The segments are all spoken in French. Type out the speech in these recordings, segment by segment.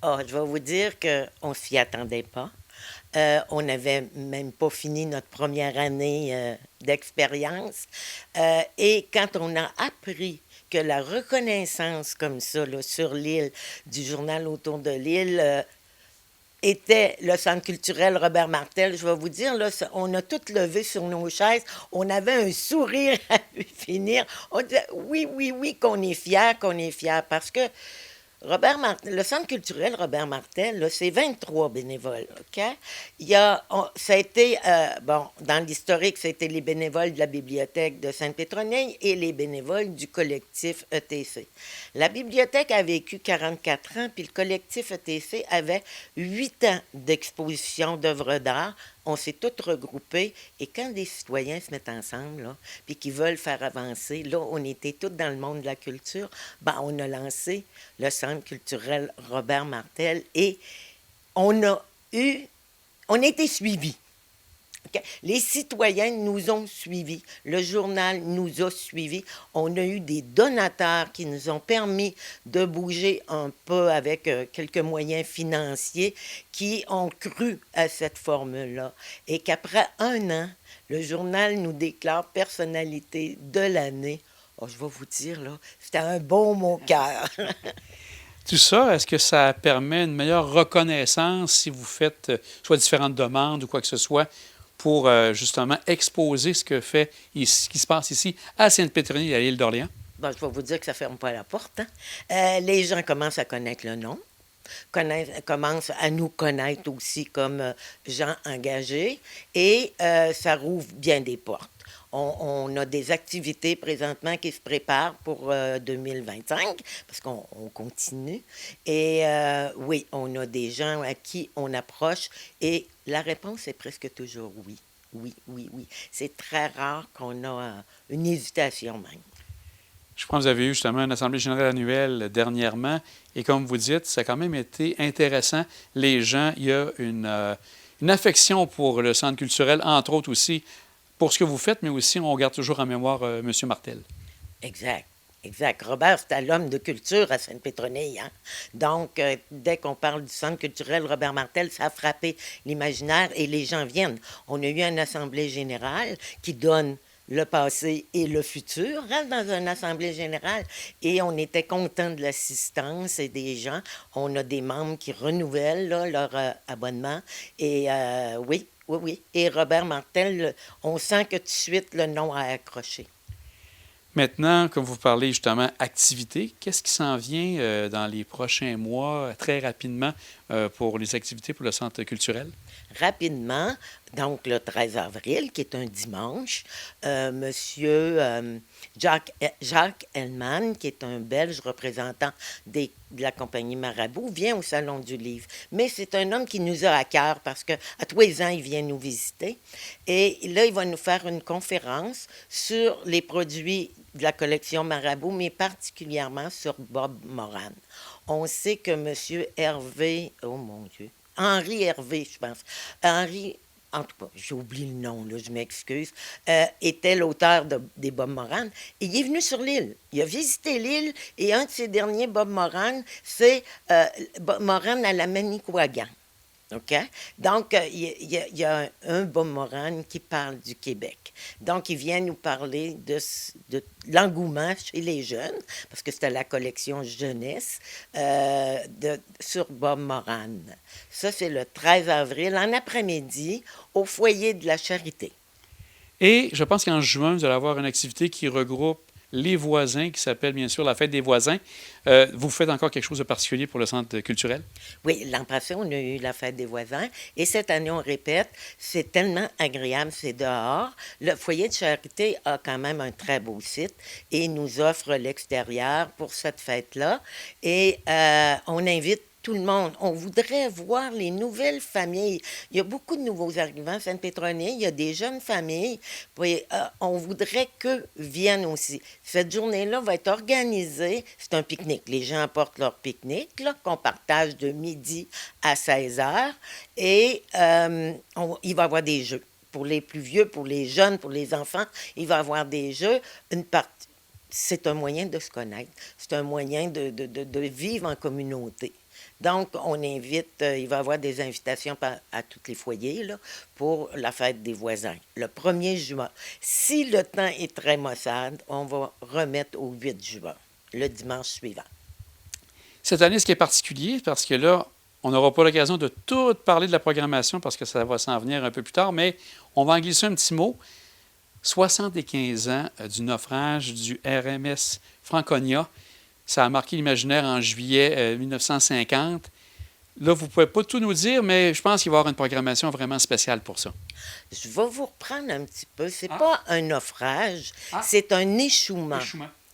Ah, je vais vous dire qu'on s'y attendait pas. On n'avait même pas fini notre première année d'expérience. Et quand on a appris que la reconnaissance comme ça, là, sur l'île, du journal autour de l'île, était le centre culturel Robert Martel, je vais vous dire, là, on a tout levé sur nos chaises. On avait un sourire à pu finir. On disait oui, oui, oui, qu'on est fiers, parce que le Centre culturel Robert Martel, là, c'est 23 bénévoles, OK? Ça a été, bon, dans l'historique, c'était les bénévoles de la bibliothèque de Sainte-Pétronille et les bénévoles du collectif ETC. La bibliothèque a vécu 44 ans, puis le collectif ETC avait 8 ans d'exposition d'œuvres d'art. On s'est tous regroupés, et quand des citoyens se mettent ensemble, là, puis qui veulent faire avancer, là, on était tous dans le monde de la culture, ben, on a lancé le Centre culturel Robert Martel, et on a eu, on a été suivis. OK? Les citoyens nous ont suivis. Le journal nous a suivis. On a eu des donateurs qui nous ont permis de bouger un peu avec quelques moyens financiers, qui ont cru à cette formule-là. Et qu'après un an, le journal nous déclare personnalité de l'année. Oh, je vais vous dire, là, c'était un bon mot cœur. Tout ça, est-ce que ça permet une meilleure reconnaissance si vous faites soit différentes demandes ou quoi que ce soit pour justement exposer ce que fait ici, ce qui se passe ici à Sainte-Pétronille et à l'île d'Orléans? Bon, je vais vous dire que ça ne ferme pas la porte. Hein. Les gens commencent à connaître le nom, commencent à nous connaître aussi comme gens engagés, et ça rouvre bien des portes. On a des activités présentement qui se préparent pour 2025, parce qu'on continue. Et oui, on a des gens à qui on approche, et la réponse est presque toujours oui. Oui, oui, oui. C'est très rare qu'on a une hésitation même. Je pense que vous avez eu justement une assemblée générale annuelle dernièrement et comme vous dites, ça a quand même été intéressant. Les gens, il y a une affection pour le centre culturel, entre autres aussi pour ce que vous faites, mais aussi on garde toujours en mémoire M. Martel. Exact. Exact. Robert, c'était l'homme de culture à Sainte-Pétronille. Hein? Donc, dès qu'on parle du centre culturel Robert Martel, ça a frappé l'imaginaire, et les gens viennent. On a eu une assemblée générale qui donne le passé et le futur, hein, dans une assemblée générale, et on était content de l'assistance et des gens. On a des membres qui renouvellent là, leur abonnement, et oui, oui, oui. Et Robert Martel, on sent que tout de suite le nom a accroché. Maintenant, comme vous parlez justement activités, qu'est-ce qui s'en vient dans les prochains mois, très rapidement, pour les activités pour le centre culturel? Rapidement, donc le 13 avril, qui est un dimanche, Monsieur Jacques Hellman, qui est un Belge représentant de la compagnie Marabout, vient au Salon du Livre. Mais c'est un homme qui nous a à cœur, parce que à tous les ans, il vient nous visiter. Et là, il va nous faire une conférence sur les produits de la collection Marabout, mais particulièrement sur Bob Moran. On sait que Monsieur Hervé, oh mon Dieu, Henri Hervé, je pense. Henri, en tout cas, j'ai oublié le nom, là, je m'excuse, était l'auteur des Bob Moran. Et il est venu sur l'île. Il a visité l'île, et un de ses derniers Bob Moran, c'est Bob Moran à la Manicouagan. OK? Donc, il y a un Bob Moran qui parle du Québec. Donc, il vient nous parler de l'engouement chez les jeunes, parce que c'était la collection jeunesse, sur Bob Moran. Ça, c'est le 13 avril, en après-midi, au foyer de la Charité. Et je pense qu'en juin, vous allez avoir une activité qui regroupe les voisins, qui s'appelle bien sûr la fête des voisins. Vous faites encore quelque chose de particulier pour le centre culturel? Oui, l'an passé, on a eu la fête des voisins, et cette année, on répète. C'est tellement agréable, c'est dehors. Le foyer de charité a quand même un très beau site, et nous offre l'extérieur pour cette fête-là. Et on invite tout le monde. On voudrait voir les nouvelles familles. Il y a beaucoup de nouveaux arrivants à Sainte-Pétronille. Il y a des jeunes familles. Puis, on voudrait qu'eux viennent aussi. Cette journée-là va être organisée. C'est un pique-nique. Les gens apportent leur pique-nique, là, qu'on partage de midi à 16 heures. Et il va y avoir des jeux. Pour les plus vieux, pour les jeunes, pour les enfants, il va y avoir des jeux. Une partie. C'est un moyen de se connaître. C'est un moyen de vivre en communauté. Donc, on invite, il va y avoir des invitations à tous les foyers là, pour la fête des voisins, le 1er juin. Si le temps est très maussade, on va remettre au 8 juin, le dimanche suivant. Cette année, ce qui est particulier, parce que là, on n'aura pas l'occasion de tout parler de la programmation parce que ça va s'en venir un peu plus tard, mais on va en glisser un petit mot. 75 ans du naufrage du RMS Franconia. Ça a marqué l'imaginaire en juillet 1950. Là, vous ne pouvez pas tout nous dire, mais je pense qu'il va y avoir une programmation vraiment spéciale pour ça. Je vais vous reprendre un petit peu. C'est pas un naufrage, c'est un échouement.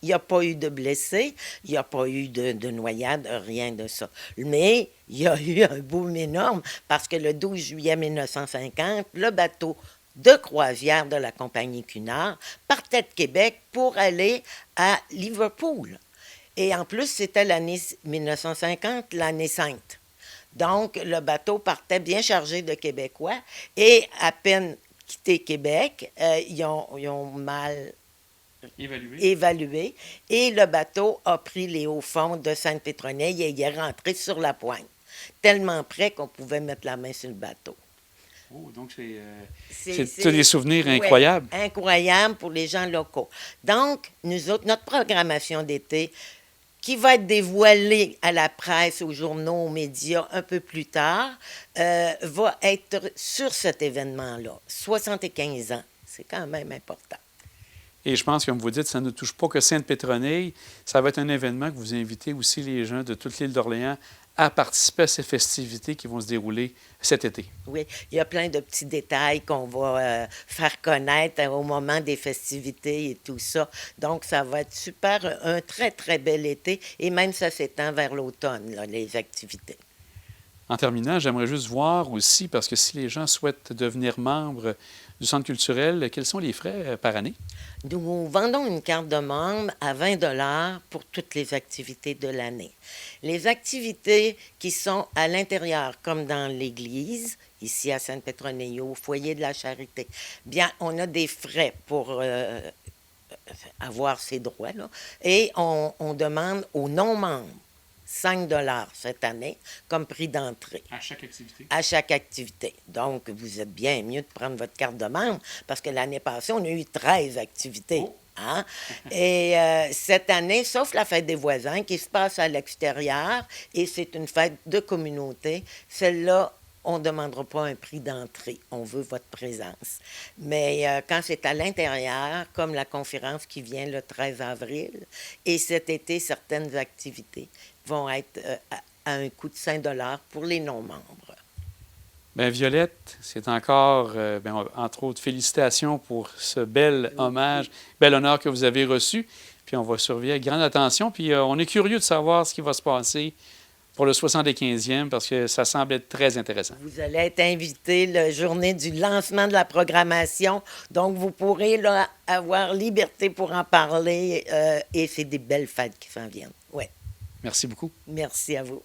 Il n'y a pas eu de blessés, il n'y a pas eu de noyade, rien de ça. Mais il y a eu un boom énorme parce que le 12 juillet 1950, le bateau de croisière de la compagnie Cunard partait de Québec pour aller à Liverpool. Et en plus, c'était l'année 1950, l'année sainte. Donc, le bateau partait bien chargé de Québécois et à peine quitté Québec, ils ont mal évalué et le bateau a pris les hauts fonds de Sainte-Pétronille et il est rentré sur la pointe, tellement près qu'on pouvait mettre la main sur le bateau. Oh, donc c'est des souvenirs incroyables. Ouais, incroyables pour les gens locaux. Donc, nous autres, notre programmation d'été, qui va être dévoilée à la presse, aux journaux, aux médias un peu plus tard, va être sur cet événement-là. 75 ans, c'est quand même important. Et je pense, comme vous dites, ça ne touche pas que Sainte-Pétronille. Ça va être un événement que vous invitez aussi les gens de toute l'île d'Orléans à participer à ces festivités qui vont se dérouler cet été. Oui, il y a plein de petits détails qu'on va faire connaître au moment des festivités et tout ça. Donc, ça va être super, un très, très bel été. Et même ça s'étend vers l'automne, là, les activités. En terminant, j'aimerais juste voir aussi, parce que si les gens souhaitent devenir membres du Centre culturel, quels sont les frais par année? Nous vendons une carte de membre à 20 $ pour toutes les activités de l'année. Les activités qui sont à l'intérieur, comme dans l'église, ici à Sainte-Pétronille, au foyer de la Charité, bien, on a des frais pour avoir ces droits-là et on demande aux non-membres 5 $ cette année comme prix d'entrée. À chaque activité? À chaque activité. Donc, vous êtes bien mieux de prendre votre carte de membre parce que l'année passée, on a eu 13 activités. Oh. Hein? Et cette année, sauf la fête des voisins qui se passe à l'extérieur et c'est une fête de communauté, celle-là, on ne demandera pas un prix d'entrée. On veut votre présence. Mais quand c'est à l'intérieur, comme la conférence qui vient le 13 avril, et cet été, certaines activités vont être à un coût de 5 $ pour les non-membres. Bien, Violette, c'est encore, entre autres, félicitations pour ce bel hommage, bel honneur que vous avez reçu. Puis on va surveiller avec grande attention. Puis on est curieux de savoir ce qui va se passer pour le 75e, parce que ça semble être très intéressant. Vous allez être invité la journée du lancement de la programmation, donc vous pourrez là, avoir liberté pour en parler, et c'est des belles fêtes qui s'en viennent. Ouais. Merci beaucoup. Merci à vous.